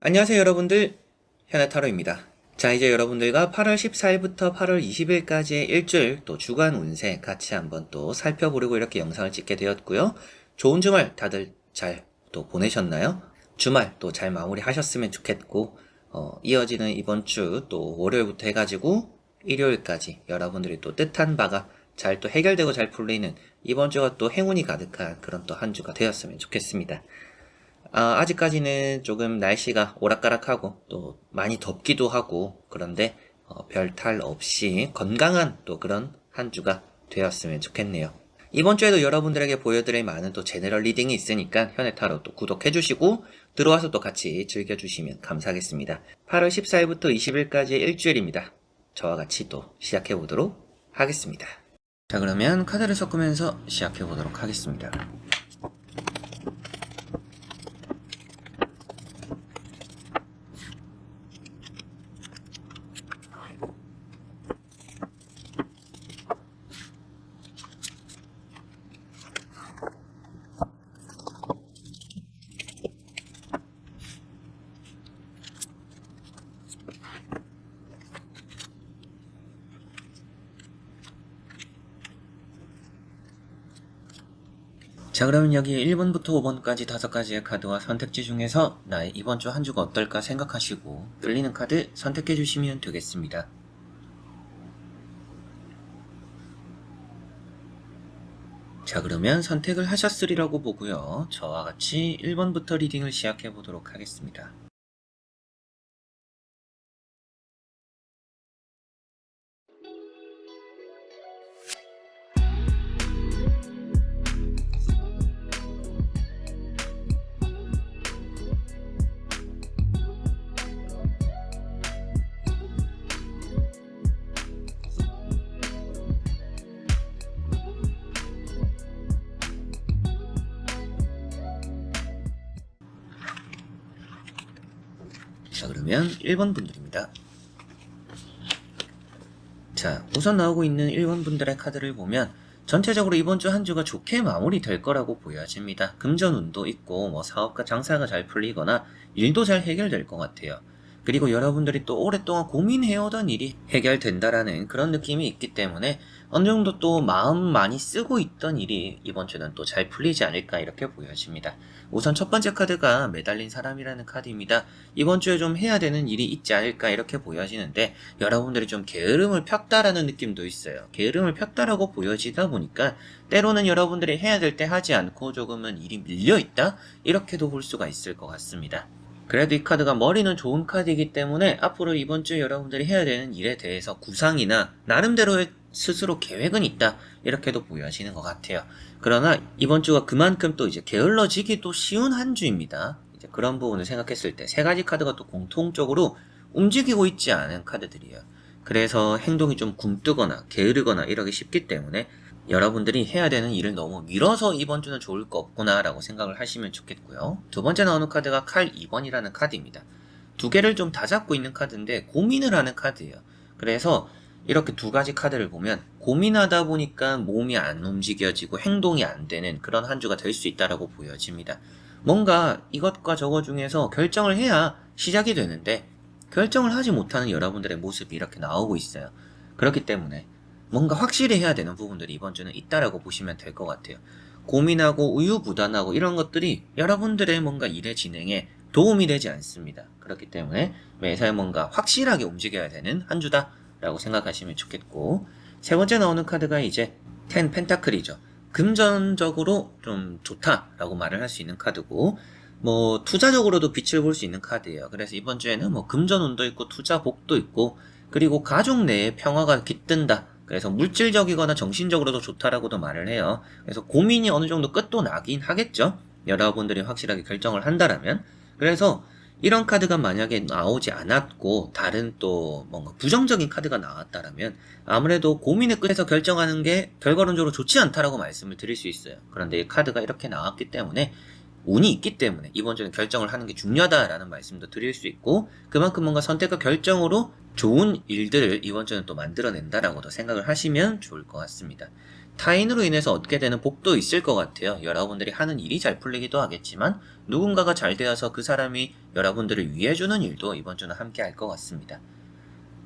안녕하세요 여러분들, 현아타로입니다. 자, 이제 여러분들과 8월 14일부터 8월 20일까지의 일주일 또 주간 운세 같이 한번 또 살펴보려고 이렇게 영상을 찍게 되었고요. 좋은 주말 다들 잘 또 보내셨나요? 주말 또 잘 마무리하셨으면 좋겠고, 이어지는 이번 주 또 월요일부터 해가지고 일요일까지 여러분들이 또 뜻한 바가 잘 또 해결되고 잘 풀리는 이번 주가 또 행운이 가득한 그런 또 한 주가 되었으면 좋겠습니다. 아직까지는 조금 날씨가 오락가락하고 또 많이 덥기도 하고, 그런데 별 탈 없이 건강한 또 그런 한 주가 되었으면 좋겠네요. 이번 주에도 여러분들에게 보여드릴 많은 또 제너럴 리딩이 있으니까 현해타로 또 구독해주시고 들어와서 또 같이 즐겨주시면 감사하겠습니다. 8월 14일부터 20일까지의 일주일입니다. 저와 같이 또 시작해보도록 하겠습니다. 자, 그러면 카드를 섞으면서 시작해보도록 하겠습니다. 자, 그러면 여기 1번부터 5번까지 5가지의 카드와 선택지 중에서 나의 이번 주 한 주가 어떨까 생각하시고 끌리는 카드 선택해 주시면 되겠습니다. 자, 그러면 선택을 하셨으리라고 보고요. 저와 같이 1번부터 리딩을 시작해 보도록 하겠습니다. 자, 그러면 1번 분들입니다. 자, 우선 나오고 있는 1번 분들의 카드를 보면 전체적으로 이번 주 한 주가 좋게 마무리될 거라고 보여집니다. 금전운도 있고 뭐 사업과 장사가 잘 풀리거나 일도 잘 해결될 것 같아요. 그리고 여러분들이 또 오랫동안 고민해오던 일이 해결된다라는 그런 느낌이 있기 때문에 어느 정도 또 마음 많이 쓰고 있던 일이 이번 주는 또 잘 풀리지 않을까 이렇게 보여집니다. 우선 첫 번째 카드가 매달린 사람이라는 카드입니다. 이번 주에 좀 해야 되는 일이 있지 않을까 이렇게 보여지는데 여러분들이 좀 게으름을 폈다라는 느낌도 있어요. 게으름을 폈다라고 보여지다 보니까 때로는 여러분들이 해야 될 때 하지 않고 조금은 일이 밀려있다? 이렇게도 볼 수가 있을 것 같습니다. 그래도 이 카드가 머리는 좋은 카드이기 때문에 앞으로 이번 주에 여러분들이 해야 되는 일에 대해서 구상이나 나름대로의 스스로 계획은 있다 이렇게도 보여지는 것 같아요. 그러나 이번 주가 그만큼 또 이제 게을러지기도 쉬운 한 주입니다. 이제 그런 부분을 생각했을 때 세 가지 카드가 또 공통적으로 움직이고 있지 않은 카드들이에요. 그래서 행동이 좀 굼뜨거나 게으르거나 이러기 쉽기 때문에 여러분들이 해야 되는 일을 너무 미뤄서 이번 주는 좋을 거 없구나 라고 생각을 하시면 좋겠고요. 두 번째 나오는 카드가 칼 2번이라는 카드입니다. 두 개를 좀 다잡고 있는 카드인데 고민을 하는 카드예요. 그래서 이렇게 두 가지 카드를 보면 고민하다 보니까 몸이 안 움직여지고 행동이 안 되는 그런 한 주가 될 수 있다라고 보여집니다. 뭔가 이것과 저것 중에서 결정을 해야 시작이 되는데 결정을 하지 못하는 여러분들의 모습이 이렇게 나오고 있어요. 그렇기 때문에 뭔가 확실히 해야 되는 부분들이 이번 주는 있다라고 보시면 될 것 같아요. 고민하고 우유부단하고 이런 것들이 여러분들의 뭔가 일의 진행에 도움이 되지 않습니다. 그렇기 때문에 매사에 뭔가 확실하게 움직여야 되는 한 주다라고 생각하시면 좋겠고, 세 번째 나오는 카드가 이제 10 펜타클이죠. 금전적으로 좀 좋다라고 말을 할 수 있는 카드고, 뭐 투자적으로도 빛을 볼 수 있는 카드예요. 그래서 이번 주에는 뭐 금전운도 있고 투자 복도 있고, 그리고 가족 내에 평화가 깃든다. 그래서 물질적이거나 정신적으로도 좋다라고도 말을 해요. 그래서 고민이 어느 정도 끝도 나긴 하겠죠. 여러분들이 확실하게 결정을 한다라면. 그래서 이런 카드가 만약에 나오지 않았고 다른 또 뭔가 부정적인 카드가 나왔다라면 아무래도 고민의 끝에서 결정하는 게 결과론적으로 좋지 않다라고 말씀을 드릴 수 있어요. 그런데 이 카드가 이렇게 나왔기 때문에 운이 있기 때문에 이번 주는 결정을 하는 게 중요하다라는 말씀도 드릴 수 있고, 그만큼 뭔가 선택과 결정으로 좋은 일들을 이번 주는 또 만들어낸다라고도 생각을 하시면 좋을 것 같습니다. 타인으로 인해서 얻게 되는 복도 있을 것 같아요. 여러분들이 하는 일이 잘 풀리기도 하겠지만 누군가가 잘 되어서 그 사람이 여러분들을 위해주는 일도 이번 주는 함께 할 것 같습니다.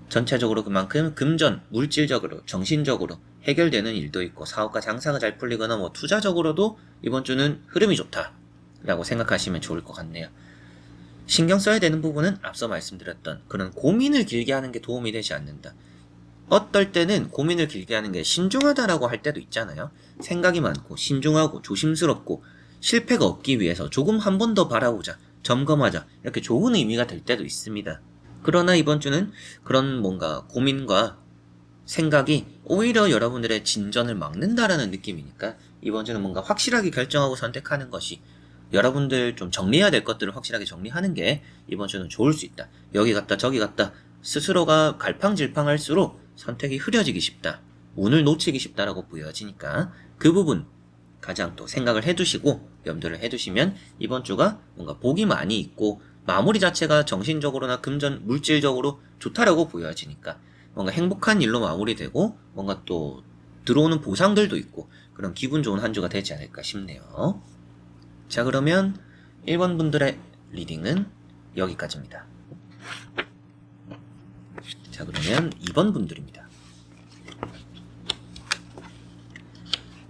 전체적으로 그만큼 금전, 물질적으로, 정신적으로 해결되는 일도 있고 사업과 장사가 잘 풀리거나 뭐 투자적으로도 이번 주는 흐름이 좋다라고 생각하시면 좋을 것 같네요. 신경 써야 되는 부분은 앞서 말씀드렸던 그런 고민을 길게 하는 게 도움이 되지 않는다. 어떨 때는 고민을 길게 하는 게 신중하다라고 할 때도 있잖아요. 생각이 많고 신중하고 조심스럽고 실패가 없기 위해서 조금 한 번 더 바라보자, 점검하자 이렇게 좋은 의미가 될 때도 있습니다. 그러나 이번 주는 그런 뭔가 고민과 생각이 오히려 여러분들의 진전을 막는다라는 느낌이니까 이번 주는 뭔가 확실하게 결정하고 선택하는 것이 여러분들 좀 정리해야 될 것들을 확실하게 정리하는 게 이번 주는 좋을 수 있다. 여기 갔다 저기 갔다 스스로가 갈팡질팡할수록 선택이 흐려지기 쉽다. 운을 놓치기 쉽다라고 보여지니까 그 부분 가장 또 생각을 해두시고 염두를 해두시면 이번 주가 뭔가 복이 많이 있고 마무리 자체가 정신적으로나 금전 물질적으로 좋다라고 보여지니까 뭔가 행복한 일로 마무리되고 뭔가 또 들어오는 보상들도 있고 그런 기분 좋은 한 주가 되지 않을까 싶네요. 자, 그러면 1번 분들의 리딩은 여기까지입니다. 자, 그러면 2번 분들입니다.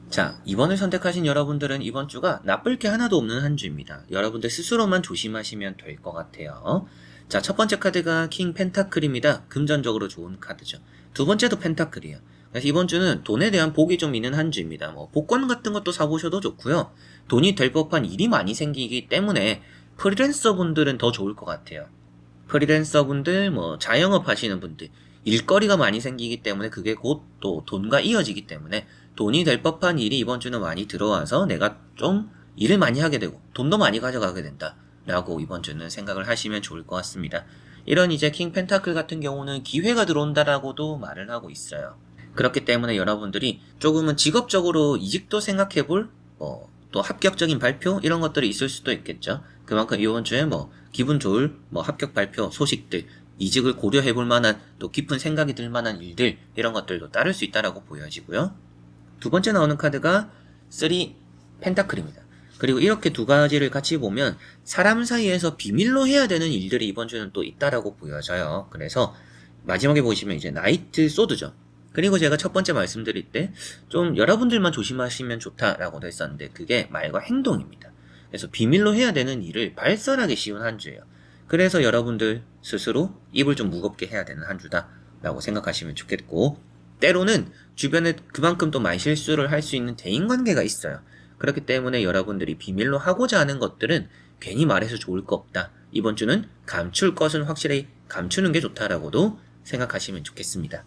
자, 2번을 선택하신 여러분들은 이번 주가 나쁠 게 하나도 없는 한 주입니다. 여러분들 스스로만 조심하시면 될 것 같아요. 자, 첫 번째 카드가 킹 펜타클입니다. 금전적으로 좋은 카드죠. 두 번째도 펜타클이에요. 그래서 이번 주는 돈에 대한 복이 좀 있는 한 주입니다. 뭐 복권 같은 것도 사보셔도 좋고요. 돈이 될 법한 일이 많이 생기기 때문에 프리랜서 분들은 더 좋을 것 같아요. 프리랜서 분들, 뭐 자영업 하시는 분들, 일거리가 많이 생기기 때문에 그게 곧 또 돈과 이어지기 때문에 돈이 될 법한 일이 이번 주는 많이 들어와서 내가 좀 일을 많이 하게 되고 돈도 많이 가져가게 된다 라고 이번 주는 생각을 하시면 좋을 것 같습니다. 이런 이제 킹 펜타클 같은 경우는 기회가 들어온다라고도 말을 하고 있어요. 그렇기 때문에 여러분들이 조금은 직업적으로 이직도 생각해볼 또 합격적인 발표 이런 것들이 있을 수도 있겠죠. 그만큼 이번 주에 뭐 기분 좋을 뭐 합격 발표 소식들 이직을 고려해볼 만한 또 깊은 생각이 들 만한 일들 이런 것들도 따를 수 있다라고 보여지고요. 두 번째 나오는 카드가 3 펜타클입니다. 그리고 이렇게 두 가지를 같이 보면 사람 사이에서 비밀로 해야 되는 일들이 이번 주는 또 있다라고 보여져요. 그래서 마지막에 보시면 이제 나이트 소드죠. 그리고 제가 첫 번째 말씀드릴 때 좀 여러분들만 조심하시면 좋다라고도 했었는데 그게 말과 행동입니다. 그래서 비밀로 해야 되는 일을 발설하기 쉬운 한 주예요. 그래서 여러분들 스스로 입을 좀 무겁게 해야 되는 한 주다라고 생각하시면 좋겠고 때로는 주변에 그만큼 또 말실수를 할 수 있는 대인관계가 있어요. 그렇기 때문에 여러분들이 비밀로 하고자 하는 것들은 괜히 말해서 좋을 거 없다. 이번 주는 감출 것은 확실히 감추는 게 좋다라고도 생각하시면 좋겠습니다.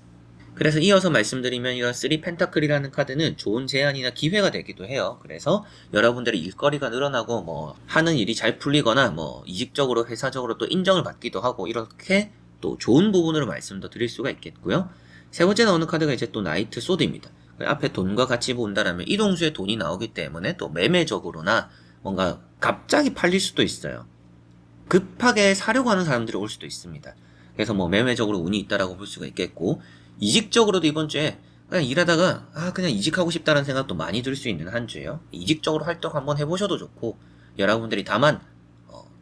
그래서 이어서 말씀드리면 이런 3 펜타클이라는 카드는 좋은 제안이나 기회가 되기도 해요. 그래서 여러분들의 일거리가 늘어나고 뭐 하는 일이 잘 풀리거나 뭐 이직적으로 회사적으로 또 인정을 받기도 하고 이렇게 또 좋은 부분으로 말씀도 드릴 수가 있겠고요. 세 번째 나오는 카드가 이제 또 나이트 소드입니다. 앞에 돈과 같이 본다라면 이동수에 돈이 나오기 때문에 또 매매적으로나 뭔가 갑자기 팔릴 수도 있어요. 급하게 사려고 하는 사람들이 올 수도 있습니다. 그래서 뭐 매매적으로 운이 있다라고 볼 수가 있겠고 이직적으로도 이번 주에 그냥 일하다가 그냥 이직하고 싶다는 생각도 많이 들 수 있는 한 주예요. 이직적으로 활동 한번 해보셔도 좋고 여러분들이 다만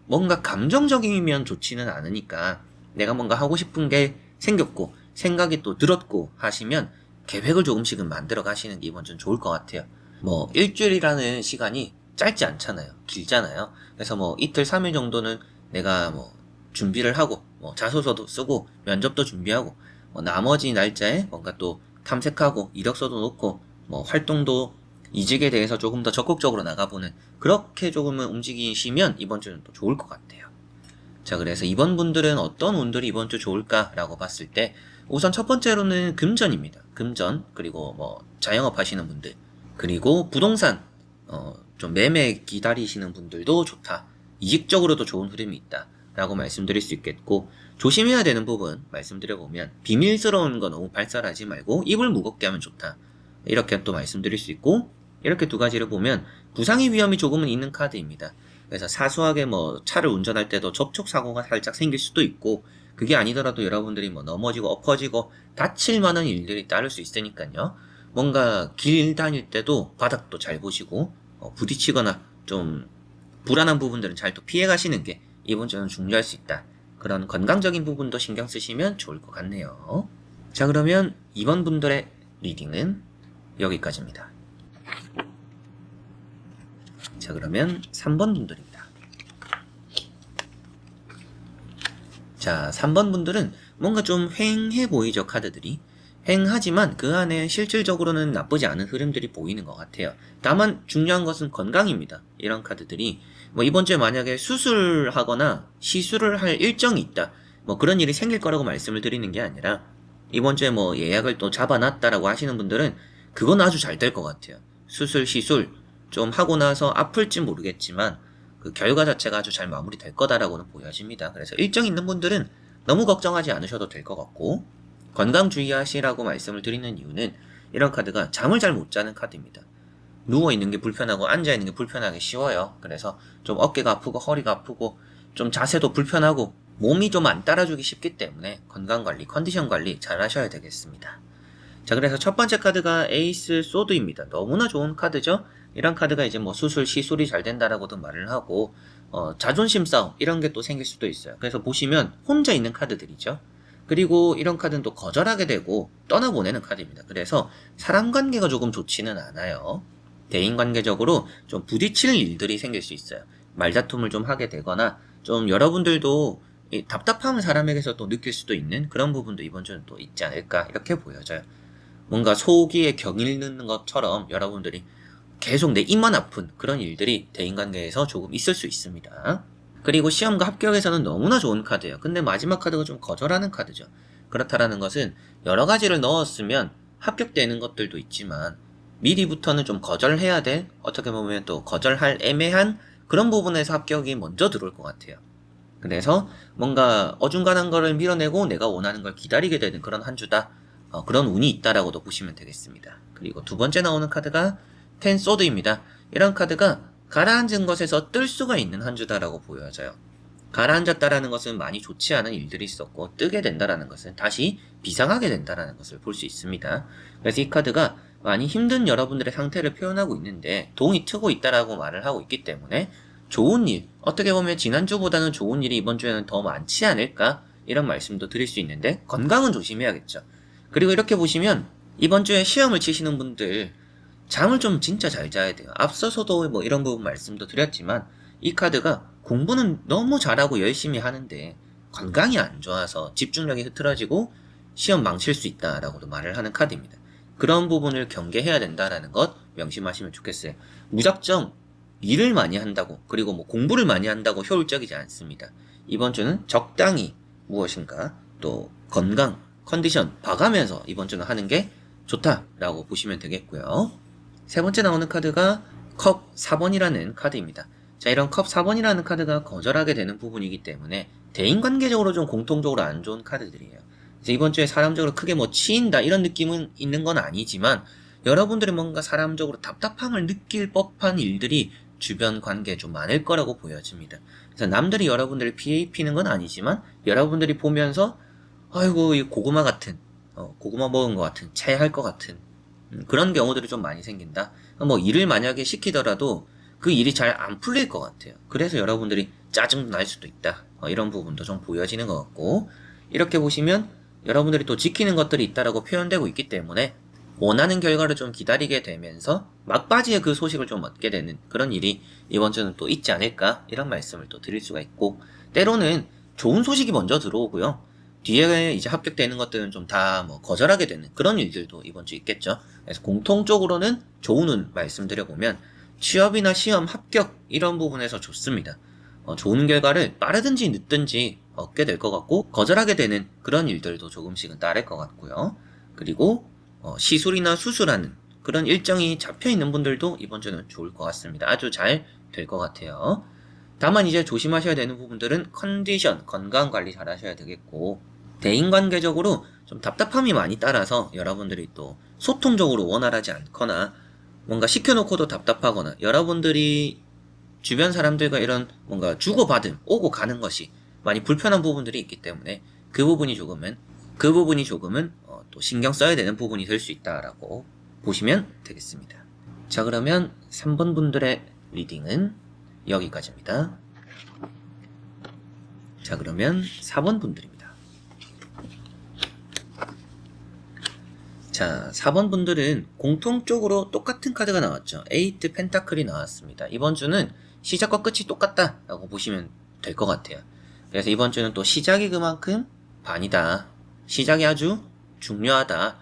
뭔가 감정적이면 좋지는 않으니까 내가 뭔가 하고 싶은 게 생겼고 생각이 또 들었고 하시면 계획을 조금씩은 만들어 가시는 게 이번 주는 좋을 것 같아요. 뭐 일주일이라는 시간이 짧지 않잖아요. 길잖아요. 그래서 뭐 이틀 3일 정도는 내가 뭐 준비를 하고 뭐 자소서도 쓰고 면접도 준비하고 뭐 나머지 날짜에 뭔가 또 탐색하고 이력서도 놓고 뭐 활동도 이직에 대해서 조금 더 적극적으로 나가보는 그렇게 조금은 움직이시면 이번 주는 또 좋을 것 같아요. 자, 그래서 이번 분들은 어떤 운들이 이번 주 좋을까라고 봤을 때 우선 첫 번째로는 금전입니다. 금전 그리고 뭐 자영업 하시는 분들 그리고 부동산 좀 매매 기다리시는 분들도 좋다. 이직적으로도 좋은 흐름이 있다. 라고 말씀드릴 수 있겠고 조심해야 되는 부분 말씀드려보면 비밀스러운 거 너무 발설하지 말고 입을 무겁게 하면 좋다. 이렇게 또 말씀드릴 수 있고 이렇게 두 가지를 보면 부상의 위험이 조금은 있는 카드입니다. 그래서 사소하게 뭐 차를 운전할 때도 접촉사고가 살짝 생길 수도 있고 그게 아니더라도 여러분들이 뭐 넘어지고 엎어지고 다칠 만한 일들이 따를 수 있으니까요. 뭔가 길 다닐 때도 바닥도 잘 보시고 부딪히거나 좀 불안한 부분들은 잘 또 피해 가시는 게 이번 주는 중요할 수 있다. 그런 건강적인 부분도 신경 쓰시면 좋을 것 같네요. 자, 그러면 이번 분들의 리딩은 여기까지입니다. 자, 그러면 3번 분들입니다. 자, 3번 분들은 뭔가 좀 휑해 보이죠, 카드들이. 휑하지만 그 안에 실질적으로는 나쁘지 않은 흐름들이 보이는 것 같아요. 다만 중요한 것은 건강입니다. 이런 카드들이 뭐 이번 주에 만약에 수술하거나 시술을 할 일정이 있다, 뭐 그런 일이 생길 거라고 말씀을 드리는 게 아니라 이번 주에 뭐 예약을 또 잡아놨다라고 하시는 분들은 그건 아주 잘 될 것 같아요. 수술, 시술 좀 하고 나서 아플진 모르겠지만 그 결과 자체가 아주 잘 마무리될 거다라고는 보여집니다. 그래서 일정 있는 분들은 너무 걱정하지 않으셔도 될 것 같고, 건강 주의하시라고 말씀을 드리는 이유는 이런 카드가 잠을 잘 못 자는 카드입니다. 누워있는 게 불편하고 앉아있는 게 불편하기 쉬워요. 그래서 좀 어깨가 아프고 허리가 아프고 좀 자세도 불편하고 몸이 좀 안 따라주기 쉽기 때문에 건강관리, 컨디션 관리 잘 하셔야 되겠습니다. 자, 그래서 첫 번째 카드가 에이스 소드입니다. 너무나 좋은 카드죠. 이런 카드가 이제 뭐 수술, 시술이 잘 된다라고도 말을 하고 자존심 싸움 이런 게 또 생길 수도 있어요. 그래서 보시면 혼자 있는 카드들이죠. 그리고 이런 카드는 또 거절하게 되고 떠나보내는 카드입니다. 그래서 사람 관계가 조금 좋지는 않아요. 대인관계적으로 좀 부딪힐 일들이 생길 수 있어요. 말다툼을 좀 하게 되거나 좀 여러분들도 이 답답함을 사람에게서 또 느낄 수도 있는 그런 부분도 이번 주는 또 있지 않을까 이렇게 보여져요. 뭔가 속이에 경 잃는 것처럼 여러분들이 계속 내 입만 아픈 그런 일들이 대인관계에서 조금 있을 수 있습니다. 그리고 시험과 합격에서는 너무나 좋은 카드예요. 근데 마지막 카드가 좀 거절하는 카드죠. 그렇다라는 것은 여러 가지를 넣었으면 합격되는 것들도 있지만 미리부터는 좀 거절해야 될, 어떻게 보면 또 거절할 애매한 그런 부분에서 합격이 먼저 들어올 것 같아요. 그래서 뭔가 어중간한 거를 밀어내고 내가 원하는 걸 기다리게 되는 그런 한 주다. 그런 운이 있다라고도 보시면 되겠습니다. 그리고 두 번째 나오는 카드가 텐 소드입니다. 이런 카드가 가라앉은 것에서 뜰 수가 있는 한 주다라고 보여져요. 가라앉았다라는 것은 많이 좋지 않은 일들이 있었고 뜨게 된다라는 것은 다시 비상하게 된다라는 것을 볼 수 있습니다. 그래서 이 카드가 많이 힘든 여러분들의 상태를 표현하고 있는데 동이 트고 있다라고 말을 하고 있기 때문에 좋은 일, 어떻게 보면 지난주보다는 좋은 일이 이번 주에는 더 많지 않을까 이런 말씀도 드릴 수 있는데 건강은 조심해야겠죠. 그리고 이렇게 보시면 이번 주에 시험을 치시는 분들 잠을 좀 진짜 잘 자야 돼요. 앞서서도 뭐 이런 부분 말씀도 드렸지만 이 카드가 공부는 너무 잘하고 열심히 하는데 건강이 안 좋아서 집중력이 흐트러지고 시험 망칠 수 있다라고도 말을 하는 카드입니다. 그런 부분을 경계해야 된다라는 것 명심하시면 좋겠어요. 무작정 일을 많이 한다고 그리고 뭐 공부를 많이 한다고 효율적이지 않습니다. 이번 주는 적당히 무엇인가 또 건강, 컨디션 봐가면서 이번 주는 하는 게 좋다라고 보시면 되겠고요. 세 번째 나오는 카드가 컵 4번이라는 카드입니다. 자, 이런 컵 4번이라는 카드가 거절하게 되는 부분이기 때문에 대인관계적으로 좀 공통적으로 안 좋은 카드들이에요. 그래서 이번 주에 사람적으로 크게 뭐 치인다 이런 느낌은 있는 건 아니지만 여러분들이 뭔가 사람적으로 답답함을 느낄 법한 일들이 주변 관계에 좀 많을 거라고 보여집니다. 그래서 남들이 여러분들을 피해 입히는 건 아니지만 여러분들이 보면서 아이고 이 고구마 같은 고구마 먹은 것 같은 체할 것 같은 그런 경우들이 좀 많이 생긴다. 뭐 일을 만약에 시키더라도 그 일이 잘 안 풀릴 것 같아요. 그래서 여러분들이 짜증도 날 수도 있다. 이런 부분도 좀 보여지는 것 같고 이렇게 보시면 여러분들이 또 지키는 것들이 있다라고 표현되고 있기 때문에 원하는 결과를 좀 기다리게 되면서 막바지에 그 소식을 좀 얻게 되는 그런 일이 이번 주는 또 있지 않을까 이런 말씀을 또 드릴 수가 있고 때로는 좋은 소식이 먼저 들어오고요. 뒤에 이제 합격되는 것들은 좀 다 뭐 거절하게 되는 그런 일들도 이번 주 있겠죠. 그래서 공통적으로는 좋은 운 말씀드려보면 취업이나 시험 합격 이런 부분에서 좋습니다. 좋은 결과를 빠르든지 늦든지 얻게 될 것 같고 거절하게 되는 그런 일들도 조금씩은 따를 것 같고요. 그리고 시술이나 수술하는 그런 일정이 잡혀있는 분들도 이번 주는 좋을 것 같습니다. 아주 잘 될 것 같아요. 다만 이제 조심하셔야 되는 부분들은 컨디션, 건강관리 잘 하셔야 되겠고 대인관계적으로 좀 답답함이 많이 따라서 여러분들이 또 소통적으로 원활하지 않거나 뭔가 시켜놓고도 답답하거나 여러분들이 주변 사람들과 이런 뭔가 주고받음, 오고 가는 것이 많이 불편한 부분들이 있기 때문에 그 부분이 조금은 또 신경 써야 되는 부분이 될 수 있다라고 보시면 되겠습니다. 자, 그러면 3번 분들의 리딩은 여기까지입니다. 자, 그러면 4번 분들입니다. 자, 4번 분들은 공통적으로 똑같은 카드가 나왔죠. 에이트 펜타클이 나왔습니다. 이번 주는 시작과 끝이 똑같다라고 보시면 될 것 같아요. 그래서 이번 주는 또 시작이 그만큼 반이다. 시작이 아주 중요하다.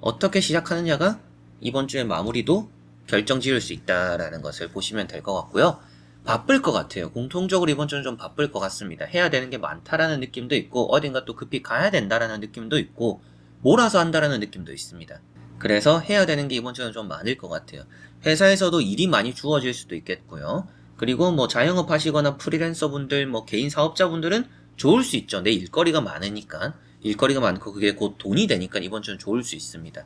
어떻게 시작하느냐가 이번 주의 마무리도 결정 지을 수 있다라는 것을 보시면 될 것 같고요. 바쁠 것 같아요. 공통적으로 이번 주는 좀 바쁠 것 같습니다. 해야 되는 게 많다라는 느낌도 있고 어딘가 또 급히 가야 된다라는 느낌도 있고 몰아서 한다라는 느낌도 있습니다. 그래서 해야 되는 게 이번 주는 좀 많을 것 같아요. 회사에서도 일이 많이 주어질 수도 있겠고요. 그리고 뭐 자영업 하시거나 프리랜서 분들, 뭐 개인 사업자분들은 좋을 수 있죠. 내 일거리가 많으니까. 일거리가 많고 그게 곧 돈이 되니까 이번 주는 좋을 수 있습니다.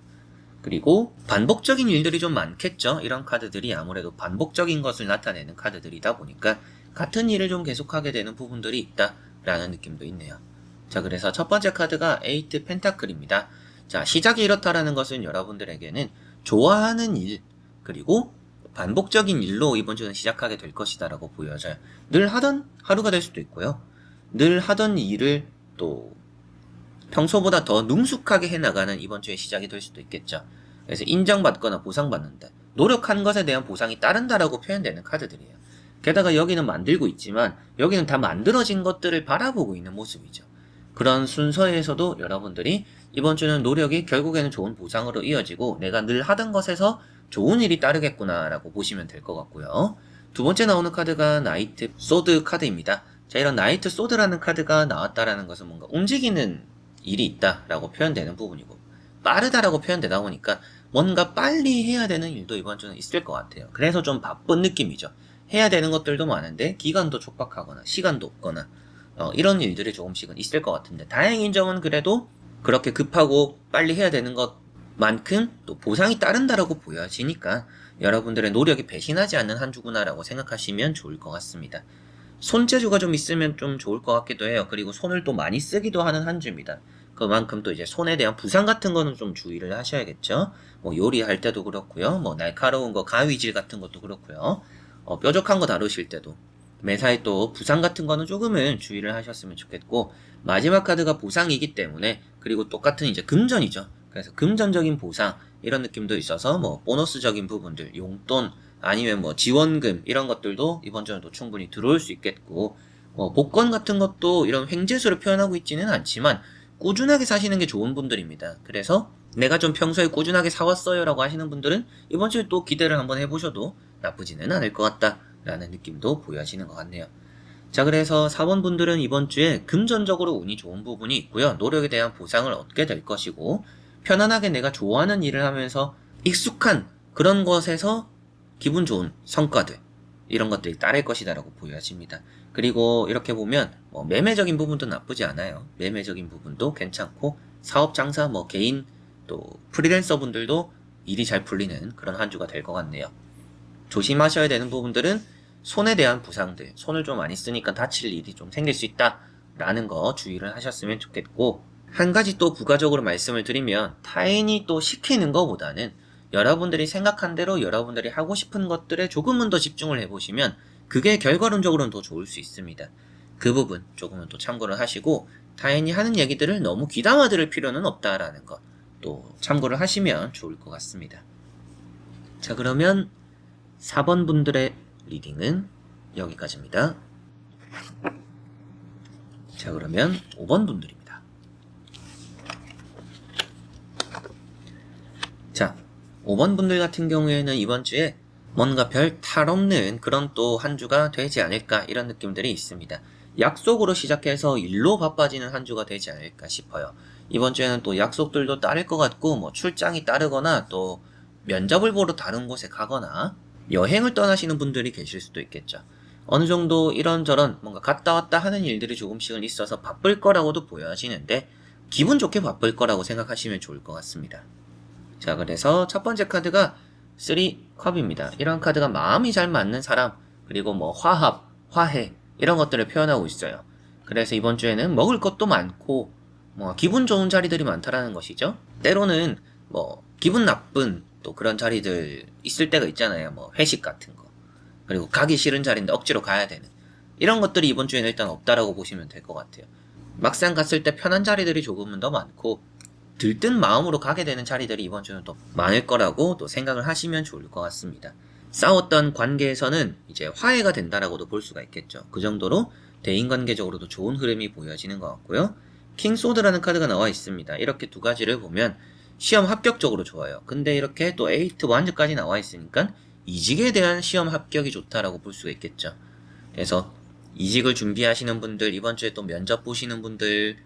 그리고 반복적인 일들이 좀 많겠죠. 이런 카드들이 아무래도 반복적인 것을 나타내는 카드들이다 보니까 같은 일을 좀 계속하게 되는 부분들이 있다라는 느낌도 있네요. 자, 그래서 첫 번째 카드가 에이트 펜타클입니다. 자, 시작이 이렇다라는 것은 여러분들에게는 좋아하는 일, 그리고 반복적인 일로 이번 주는 시작하게 될 것이다라고 보여져요. 늘 하던 하루가 될 수도 있고요. 늘 하던 일을 또 평소보다 더 능숙하게 해나가는 이번 주의 시작이 될 수도 있겠죠. 그래서 인정받거나 보상받는다. 노력한 것에 대한 보상이 따른다라고 표현되는 카드들이에요. 게다가 여기는 만들고 있지만 여기는 다 만들어진 것들을 바라보고 있는 모습이죠. 그런 순서에서도 여러분들이 이번 주는 노력이 결국에는 좋은 보상으로 이어지고 내가 늘 하던 것에서 좋은 일이 따르겠구나라고 보시면 될 것 같고요. 두 번째 나오는 카드가 나이트 소드 카드입니다. 자, 이런 나이트 소드라는 카드가 나왔다라는 것은 뭔가 움직이는 일이 있다라고 표현되는 부분이고 빠르다라고 표현되다 보니까 뭔가 빨리 해야 되는 일도 이번 주는 있을 것 같아요. 그래서 좀 바쁜 느낌이죠. 해야 되는 것들도 많은데 기간도 촉박하거나 시간도 없거나 이런 일들이 조금씩은 있을 것 같은데 다행인 점은 그래도 그렇게 급하고 빨리 해야 되는 것만큼 또 보상이 따른다라고 보여지니까 여러분들의 노력이 배신하지 않는 한 주구나라고 생각하시면 좋을 것 같습니다. 손재주가 좀 있으면 좀 좋을 것 같기도 해요. 그리고 손을 또 많이 쓰기도 하는 한 주입니다. 그만큼 또 이제 손에 대한 부상 같은 거는 좀 주의를 하셔야겠죠. 뭐 요리할 때도 그렇고요. 뭐 날카로운 거, 가위질 같은 것도 그렇고요. 뾰족한 거 다루실 때도 매사에 또 부상 같은 거는 조금은 주의를 하셨으면 좋겠고 마지막 카드가 보상이기 때문에 그리고 똑같은 이제 금전이죠. 그래서 금전적인 보상 이런 느낌도 있어서 뭐 보너스적인 부분들, 용돈 아니면 뭐 지원금 이런 것들도 이번 주는 또 충분히 들어올 수 있겠고 복권 같은 것도 이런 횡재수를 표현하고 있지는 않지만 꾸준하게 사시는 게 좋은 분들입니다. 그래서 내가 좀 평소에 꾸준하게 사왔어요 라고 하시는 분들은 이번 주에 또 기대를 한번 해보셔도 나쁘지는 않을 것 같다 라는 느낌도 보여지는 것 같네요. 자, 그래서 4번 분들은 이번 주에 금전적으로 운이 좋은 부분이 있고요. 노력에 대한 보상을 얻게 될 것이고 편안하게 내가 좋아하는 일을 하면서 익숙한 그런 것에서 기분 좋은 성과들 이런 것들이 따를 것이다라고 보여집니다. 그리고 이렇게 보면 매매적인 부분도 나쁘지 않아요. 매매적인 부분도 괜찮고 사업 장사 개인 또 프리랜서 분들도 일이 잘 풀리는 그런 한 주가 될 것 같네요. 조심하셔야 되는 부분들은 손에 대한 부상들, 손을 좀 많이 쓰니까 다칠 일이 좀 생길 수 있다라는 거 주의를 하셨으면 좋겠고 한 가지 또 부가적으로 말씀을 드리면 타인이 또 시키는 것보다는 여러분들이 생각한 대로 여러분들이 하고 싶은 것들에 조금은 더 집중을 해보시면 그게 결과론적으로는 더 좋을 수 있습니다. 그 부분 조금은 또 참고를 하시고 타인이 하는 얘기들을 너무 귀담아 들을 필요는 없다라는 것 또 참고를 하시면 좋을 것 같습니다. 자, 그러면 4번 분들의 리딩은 여기까지입니다. 자, 그러면 5번 분들입니다. 자, 5번 분들 같은 경우에는 이번 주에 뭔가 별 탈 없는 그런 또 한 주가 되지 않을까 이런 느낌들이 있습니다. 약속으로 시작해서 일로 바빠지는 한 주가 되지 않을까 싶어요. 이번 주에는 또 약속들도 따를 것 같고 출장이 따르거나 또 면접을 보러 다른 곳에 가거나 여행을 떠나시는 분들이 계실 수도 있겠죠. 어느 정도 이런저런 뭔가 갔다 왔다 하는 일들이 조금씩은 있어서 바쁠 거라고도 보여지는데 기분 좋게 바쁠 거라고 생각하시면 좋을 것 같습니다. 자, 그래서 첫 번째 카드가 3컵입니다. 이런 카드가 마음이 잘 맞는 사람 그리고 화합, 화해 이런 것들을 표현하고 있어요. 그래서 이번 주에는 먹을 것도 많고 뭐 기분 좋은 자리들이 많다라는 것이죠. 때로는 뭐 기분 나쁜 또 그런 자리들 있을 때가 있잖아요. 뭐 회식 같은 거. 그리고 가기 싫은 자리인데 억지로 가야 되는. 이런 것들이 이번 주에는 일단 없다라고 보시면 될 것 같아요. 막상 갔을 때 편한 자리들이 조금은 더 많고 들뜬 마음으로 가게 되는 자리들이 이번 주는 또 많을 거라고 또 생각을 하시면 좋을 것 같습니다. 싸웠던 관계에서는 이제 화해가 된다라고도 볼 수가 있겠죠. 그 정도로 대인관계적으로도 좋은 흐름이 보여지는 것 같고요. 킹소드라는 카드가 나와 있습니다. 이렇게 두 가지를 보면 시험 합격적으로 좋아요. 근데 이렇게 또 에이트 완즈까지 나와 있으니까 이직에 대한 시험 합격이 좋다라고 볼 수가 있겠죠. 그래서 이직을 준비하시는 분들, 이번 주에 또 면접 보시는 분들,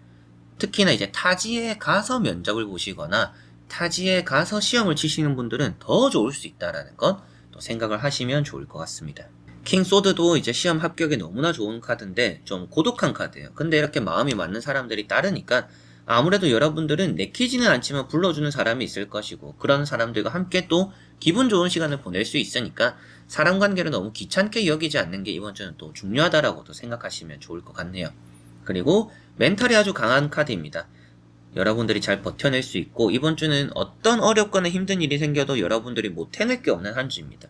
특히나 이제 타지에 가서 면접을 보시거나 타지에 가서 시험을 치시는 분들은 더 좋을 수 있다라는 것 또 생각을 하시면 좋을 것 같습니다. 킹소드도 이제 시험 합격에 너무나 좋은 카드인데 좀 고독한 카드예요. 근데 이렇게 마음이 맞는 사람들이 따르니까 아무래도 여러분들은 내키지는 않지만 불러주는 사람이 있을 것이고 그런 사람들과 함께 또 기분 좋은 시간을 보낼 수 있으니까 사람 관계를 너무 귀찮게 여기지 않는 게 이번 주는 또 중요하다라고도 생각하시면 좋을 것 같네요. 그리고 멘탈이 아주 강한 카드입니다. 여러분들이 잘 버텨낼 수 있고 이번 주는 어떤 어렵거나 힘든 일이 생겨도 여러분들이 못 해낼 게 없는 한 주입니다.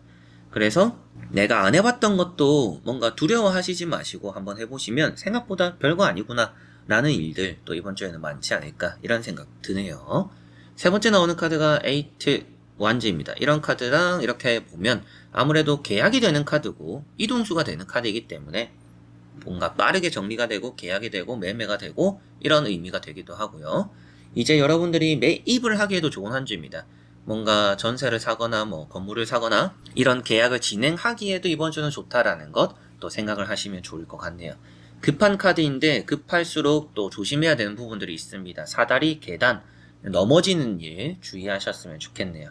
그래서 내가 안 해봤던 것도 뭔가 두려워하시지 마시고 한번 해보시면 생각보다 별거 아니구나 라는 일들 또 이번 주에는 많지 않을까 이런 생각 드네요. 세 번째 나오는 카드가 에이트 완즈입니다. 이런 카드랑 이렇게 보면 아무래도 계약이 되는 카드고 이동수가 되는 카드이기 때문에 뭔가 빠르게 정리가 되고 계약이 되고 매매가 되고 이런 의미가 되기도 하고요. 이제 여러분들이 매입을 하기에도 좋은 한 주입니다. 뭔가 전세를 사거나 뭐 건물을 사거나 이런 계약을 진행하기에도 이번 주는 좋다라는 것 또 생각을 하시면 좋을 것 같네요. 급한 카드인데 급할수록 또 조심해야 되는 부분들이 있습니다. 사다리, 계단, 넘어지는 일 주의하셨으면 좋겠네요.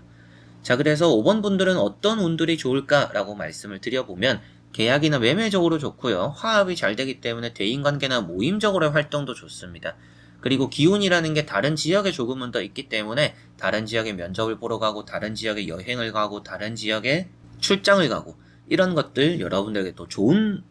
자, 그래서 5번 분들은 어떤 운들이 좋을까라고 말씀을 드려보면 계약이나 매매적으로 좋고요. 화합이 잘 되기 때문에 대인관계나 모임적으로의 활동도 좋습니다. 그리고 기운이라는 게 다른 지역에 조금은 더 있기 때문에 다른 지역에 면접을 보러 가고 다른 지역에 여행을 가고 다른 지역에 출장을 가고 이런 것들 여러분들에게 또 좋은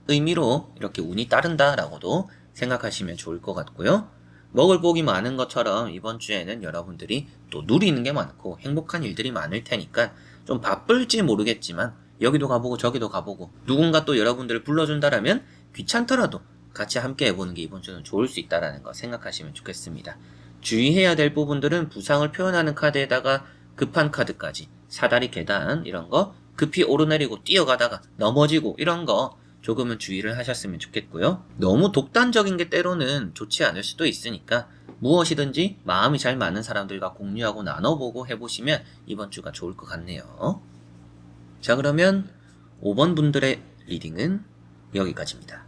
의미로 이렇게 운이 따른다라고도 생각하시면 좋을 것 같고요. 먹을 복이 많은 것처럼 이번 주에는 여러분들이 또 누리는 게 많고 행복한 일들이 많을 테니까 좀 바쁠지 모르겠지만 여기도 가보고 저기도 가보고 누군가 또 여러분들을 불러준다라면 귀찮더라도 같이 함께 해보는 게 이번 주는 좋을 수 있다는 거 생각하시면 좋겠습니다. 주의해야 될 부분들은 부상을 표현하는 카드에다가 급한 카드까지 사다리 계단 이런 거 급히 오르내리고 뛰어가다가 넘어지고 이런 거 조금은 주의를 하셨으면 좋겠고요. 너무 독단적인 게 때로는 좋지 않을 수도 있으니까 무엇이든지 마음이 잘 맞는 사람들과 공유하고 나눠보고 해보시면 이번 주가 좋을 것 같네요. 자, 그러면 5번 분들의 리딩은 여기까지입니다.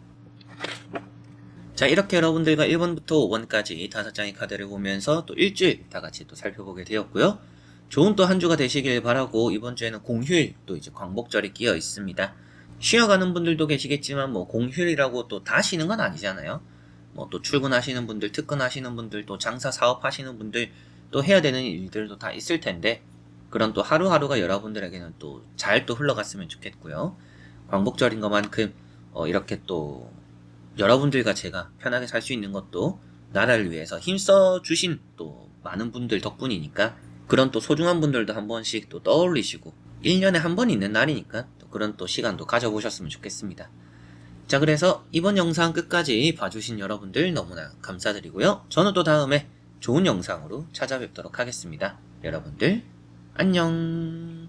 자, 이렇게 여러분들과 1번부터 5번까지 5장의 카드를 보면서 또 일주일 다 같이 또 살펴보게 되었고요. 좋은 또 한 주가 되시길 바라고 이번 주에는 공휴일 또 이제 광복절이 끼어 있습니다. 쉬어가는 분들도 계시겠지만 뭐 공휴일이라고 또 다 쉬는 건 아니잖아요. 뭐 또 출근하시는 분들, 특근하시는 분들, 또 장사 사업하시는 분들 또 해야 되는 일들도 다 있을 텐데 그런 또 하루하루가 여러분들에게는 또 잘 또 흘러갔으면 좋겠고요. 광복절인 것만큼 이렇게 또 여러분들과 제가 편하게 살 수 있는 것도 나라를 위해서 힘써 주신 또 많은 분들 덕분이니까 그런 또 소중한 분들도 한 번씩 또 떠올리시고 1년에 한 번 있는 날이니까 또 그런 또 시간도 가져보셨으면 좋겠습니다. 자, 그래서 이번 영상 끝까지 봐주신 여러분들 너무나 감사드리고요. 저는 또 다음에 좋은 영상으로 찾아뵙도록 하겠습니다. 여러분들 안녕.